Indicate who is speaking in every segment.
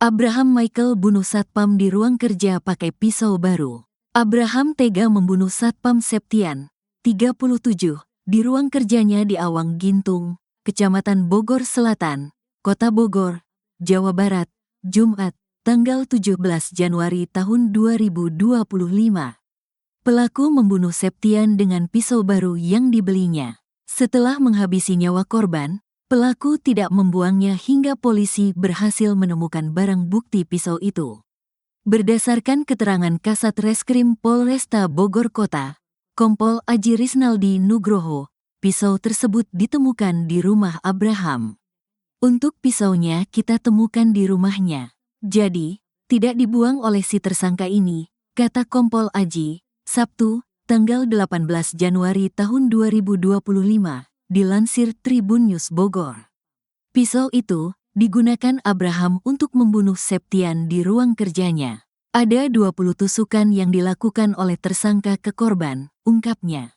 Speaker 1: Abraham Michael bunuh satpam di ruang kerja pakai pisau baru. Abraham tega membunuh satpam Septian, 37, di ruang kerjanya di Awang Gintung, Kecamatan Bogor Selatan, Kota Bogor, Jawa Barat, Jumat, tanggal 17 Januari tahun 2025. Pelaku membunuh Septian dengan pisau baru yang dibelinya. Setelah menghabisi nyawa korban, pelaku tidak membuangnya hingga polisi berhasil menemukan barang bukti pisau itu. Berdasarkan keterangan Kasat Reskrim Polresta Bogor Kota, Kompol Aji Risnaldi Nugroho, pisau tersebut ditemukan di rumah Abraham. Untuk pisaunya kita temukan di rumahnya. Jadi, tidak dibuang oleh si tersangka ini, kata Kompol Aji, Sabtu, tanggal 18 Januari tahun 2025. Dilansir Tribun News Bogor. Pisau itu digunakan Abraham untuk membunuh Septian di ruang kerjanya. Ada 20 tusukan yang dilakukan oleh tersangka ke korban, ungkapnya.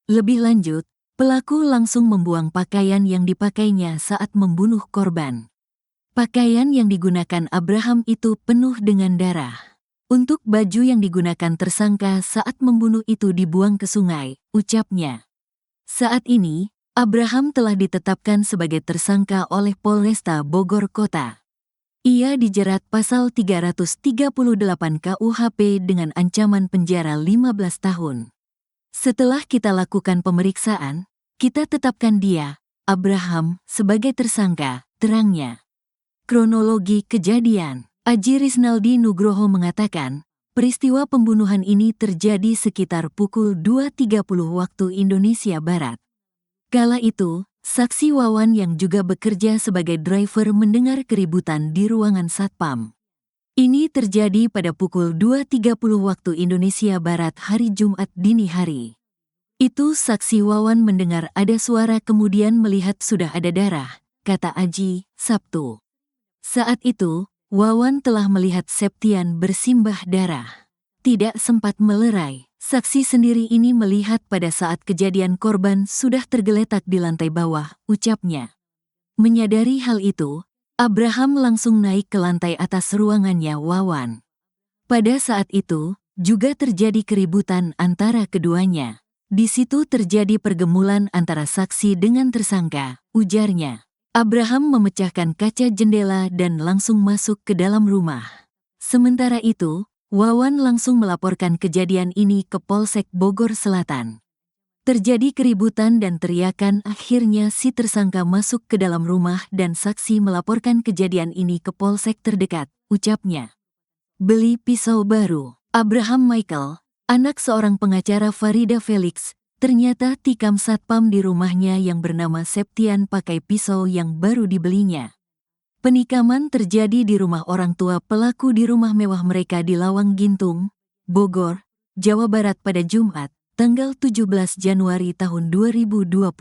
Speaker 1: Lebih lanjut, pelaku langsung membuang pakaian yang dipakainya saat membunuh korban. Pakaian yang digunakan Abraham itu penuh dengan darah. Untuk baju yang digunakan tersangka saat membunuh itu dibuang ke sungai, ucapnya. Saat ini, Abraham telah ditetapkan sebagai tersangka oleh Polresta Bogor Kota. Ia dijerat pasal 338 KUHP dengan ancaman penjara 15 tahun. Setelah kita lakukan pemeriksaan, kita tetapkan dia, Abraham, sebagai tersangka, terangnya. Kronologi kejadian. Aji Risnaldi Nugroho mengatakan, peristiwa pembunuhan ini terjadi sekitar pukul 2.30 waktu Indonesia Barat. Kala itu, saksi Wawan yang juga bekerja sebagai driver mendengar keributan di ruangan satpam. Ini terjadi pada pukul 2.30 waktu Indonesia Barat hari Jumat dini hari. Itu saksi Wawan mendengar ada suara kemudian melihat sudah ada darah, kata Aji, Sabtu. Saat itu, Wawan telah melihat Septian bersimbah darah. Tidak sempat melerai. Saksi sendiri ini melihat pada saat kejadian korban sudah tergeletak di lantai bawah, ucapnya. Menyadari hal itu, Abraham langsung naik ke lantai atas ruangannya Wawan. Pada saat itu, juga terjadi keributan antara keduanya. Di situ terjadi pergumulan antara saksi dengan tersangka, ujarnya. Abraham memecahkan kaca jendela dan langsung masuk ke dalam rumah. Sementara itu, Wawan langsung melaporkan kejadian ini ke Polsek Bogor Selatan. Terjadi keributan dan teriakan, akhirnya si tersangka masuk ke dalam rumah dan saksi melaporkan kejadian ini ke Polsek terdekat, ucapnya. Beli pisau baru. Abraham Michael, anak seorang pengacara Farida Felix, ternyata tikam satpam di rumahnya yang bernama Septian pakai pisau yang baru dibelinya. Penikaman terjadi di rumah orang tua pelaku di rumah mewah mereka di Lawang Gintung, Bogor, Jawa Barat pada Jumat, tanggal 17 Januari tahun 2025.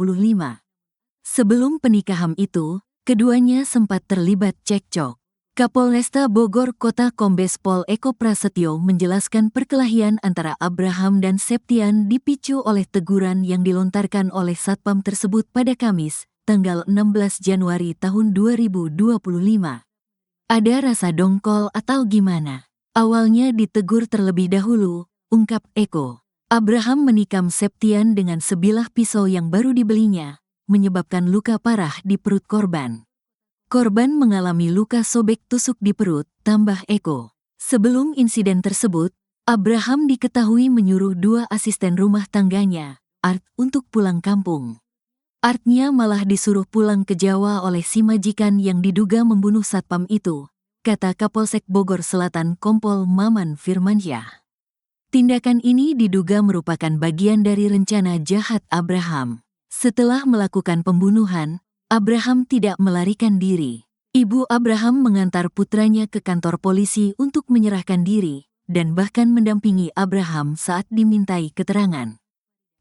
Speaker 1: Sebelum pernikahan itu, keduanya sempat terlibat cekcok. Kapolresta Bogor Kota Kombes Pol Eko Prasetyo menjelaskan perkelahian antara Abraham dan Septian dipicu oleh teguran yang dilontarkan oleh satpam tersebut pada Kamis, tanggal 16 Januari tahun 2025. Ada rasa dongkol atau gimana? Awalnya ditegur terlebih dahulu, ungkap Eko. Abraham menikam Septian dengan sebilah pisau yang baru dibelinya, menyebabkan luka parah di perut korban. Korban mengalami luka sobek tusuk di perut, tambah Eko. Sebelum insiden tersebut, Abraham diketahui menyuruh 2 asisten rumah tangganya, Art, untuk pulang kampung. Artnya malah disuruh pulang ke Jawa oleh si majikan yang diduga membunuh satpam itu, kata Kapolsek Bogor Selatan Kompol Maman Firmansyah. Tindakan ini diduga merupakan bagian dari rencana jahat Abraham. Setelah melakukan pembunuhan, Abraham tidak melarikan diri. Ibu Abraham mengantar putranya ke kantor polisi untuk menyerahkan diri, dan bahkan mendampingi Abraham saat dimintai keterangan.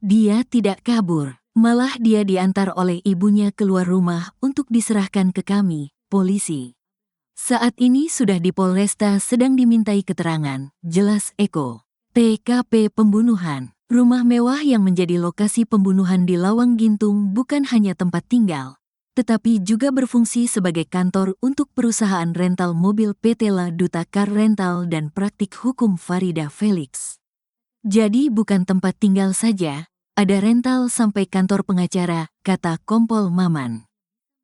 Speaker 1: Dia tidak kabur. Malah dia diantar oleh ibunya keluar rumah untuk diserahkan ke kami, polisi. Saat ini sudah di Polresta sedang dimintai keterangan, jelas Eko. TKP pembunuhan. Rumah mewah yang menjadi lokasi pembunuhan di Lawang Gintung bukan hanya tempat tinggal, tetapi juga berfungsi sebagai kantor untuk perusahaan rental mobil PT La Duta Car Rental dan praktik hukum Farida Felix. Jadi bukan tempat tinggal saja, ada rental sampai kantor pengacara, kata Kompol Maman.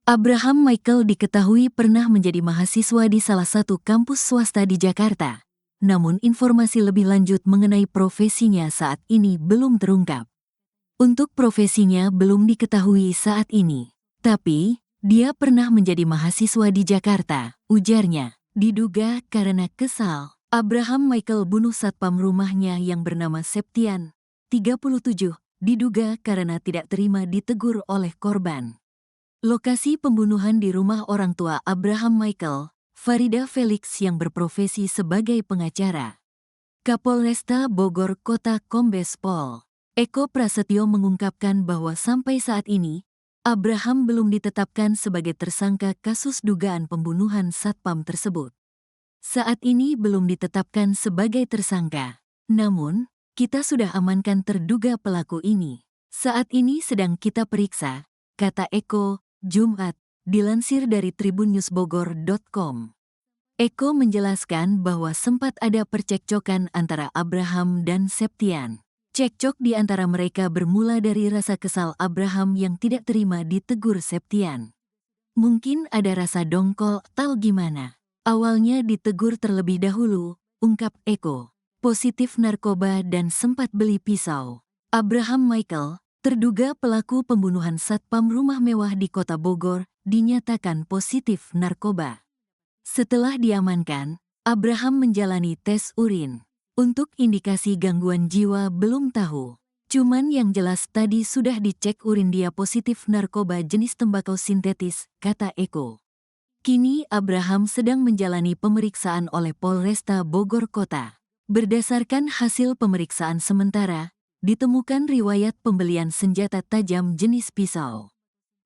Speaker 1: Abraham Michael diketahui pernah menjadi mahasiswa di salah satu kampus swasta di Jakarta. Namun informasi lebih lanjut mengenai profesinya saat ini belum terungkap. Untuk profesinya belum diketahui saat ini. Tapi, dia pernah menjadi mahasiswa di Jakarta, ujarnya. Diduga karena kesal, Abraham Michael bunuh satpam rumahnya yang bernama Septian, 37, diduga karena tidak terima ditegur oleh korban. Lokasi pembunuhan di rumah orang tua Abraham Michael, Farida Felix yang berprofesi sebagai pengacara. Kapolresta Bogor Kota Kombes Pol Eko Prasetyo mengungkapkan bahwa sampai saat ini, Abraham belum ditetapkan sebagai tersangka kasus dugaan pembunuhan satpam tersebut. Saat ini belum ditetapkan sebagai tersangka. Namun, kita sudah amankan terduga pelaku ini. Saat ini sedang kita periksa, kata Eko, Jumat, dilansir dari tribunnewsbogor.com. Eko menjelaskan bahwa sempat ada percekcokan antara Abraham dan Septian. Cekcok di antara mereka bermula dari rasa kesal Abraham yang tidak terima ditegur Septian. Mungkin ada rasa dongkol atau gimana. Awalnya ditegur terlebih dahulu, ungkap Eko. Positif narkoba dan sempat beli pisau. Abraham Michael, terduga pelaku pembunuhan satpam rumah mewah di Kota Bogor, dinyatakan positif narkoba. Setelah diamankan, Abraham menjalani tes urin. Untuk indikasi gangguan jiwa belum tahu. Cuman yang jelas tadi sudah dicek urin dia positif narkoba jenis tembakau sintetis, kata Eko. Kini Abraham sedang menjalani pemeriksaan oleh Polresta Bogor Kota. Berdasarkan hasil pemeriksaan sementara, ditemukan riwayat pembelian senjata tajam jenis pisau.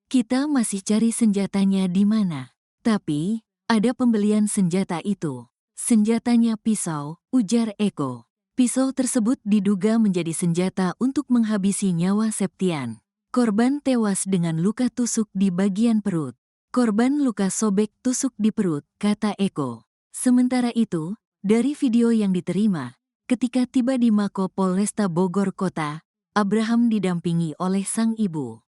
Speaker 1: Kita masih cari senjatanya di mana. Tapi, ada pembelian senjata itu. Senjatanya pisau, ujar Eko. Pisau tersebut diduga menjadi senjata untuk menghabisi nyawa Septian. Korban tewas dengan luka tusuk di bagian perut. Korban luka sobek tusuk di perut, kata Eko. Sementara itu, dari video yang diterima, ketika tiba di Mako Polresta Bogor Kota, Abraham didampingi oleh sang ibu.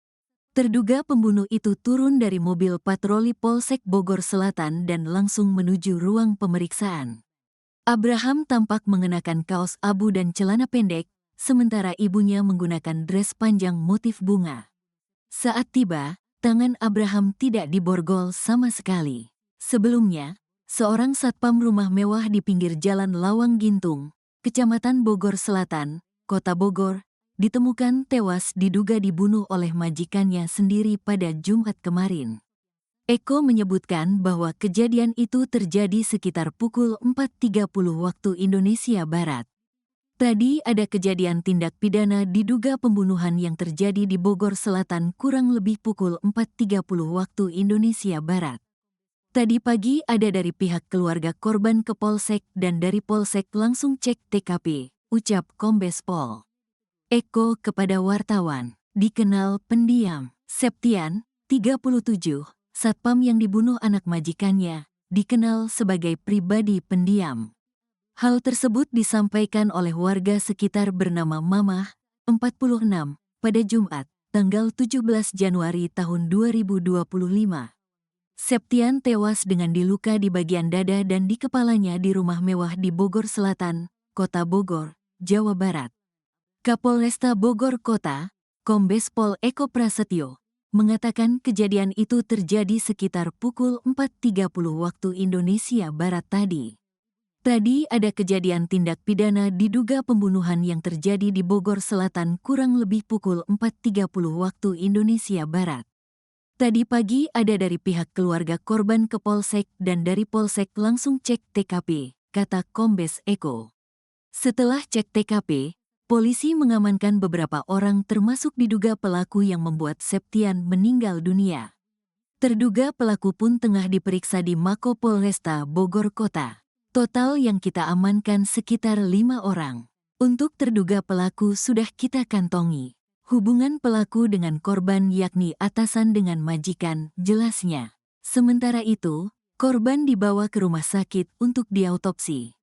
Speaker 1: Terduga pembunuh itu turun dari mobil patroli Polsek Bogor Selatan dan langsung menuju ruang pemeriksaan. Abraham tampak mengenakan kaos abu dan celana pendek, sementara ibunya menggunakan dres panjang motif bunga. Saat tiba, tangan Abraham tidak diborgol sama sekali. Sebelumnya, seorang satpam rumah mewah di pinggir Jalan Lawang Gintung, Kecamatan Bogor Selatan, Kota Bogor, ditemukan tewas diduga dibunuh oleh majikannya sendiri pada Jumat kemarin. Eko menyebutkan bahwa kejadian itu terjadi sekitar pukul 4.30 waktu Indonesia Barat. Tadi ada kejadian tindak pidana diduga pembunuhan yang terjadi di Bogor Selatan kurang lebih pukul 4.30 waktu Indonesia Barat. Tadi pagi ada dari pihak keluarga korban ke Polsek dan dari Polsek langsung cek TKP, ucap Kombes Pol Eko kepada wartawan. Dikenal pendiam, Septian, 37, satpam yang dibunuh anak majikannya, dikenal sebagai pribadi pendiam. Hal tersebut disampaikan oleh warga sekitar bernama Mamah, 46, pada Jumat, tanggal 17 Januari tahun 2025. Septian tewas dengan diluka di bagian dada dan di kepalanya di rumah mewah di Bogor Selatan, Kota Bogor, Jawa Barat. Kapolresta Bogor Kota, Kombes Pol Eko Prasetyo, mengatakan kejadian itu terjadi sekitar pukul 4.30 waktu Indonesia Barat tadi. Tadi ada kejadian tindak pidana diduga pembunuhan yang terjadi di Bogor Selatan kurang lebih pukul 4.30 waktu Indonesia Barat. Tadi pagi ada dari pihak keluarga korban ke Polsek dan dari Polsek langsung cek TKP, kata Kombes Eko. Setelah cek TKP, polisi mengamankan beberapa orang termasuk diduga pelaku yang membuat Septian meninggal dunia. Terduga pelaku pun tengah diperiksa di Mako Polresta Bogor Kota. Total yang kita amankan sekitar 5 orang. Untuk terduga pelaku sudah kita kantongi. Hubungan pelaku dengan korban yakni atasan dengan majikan, jelasnya. Sementara itu, korban dibawa ke rumah sakit untuk diautopsi.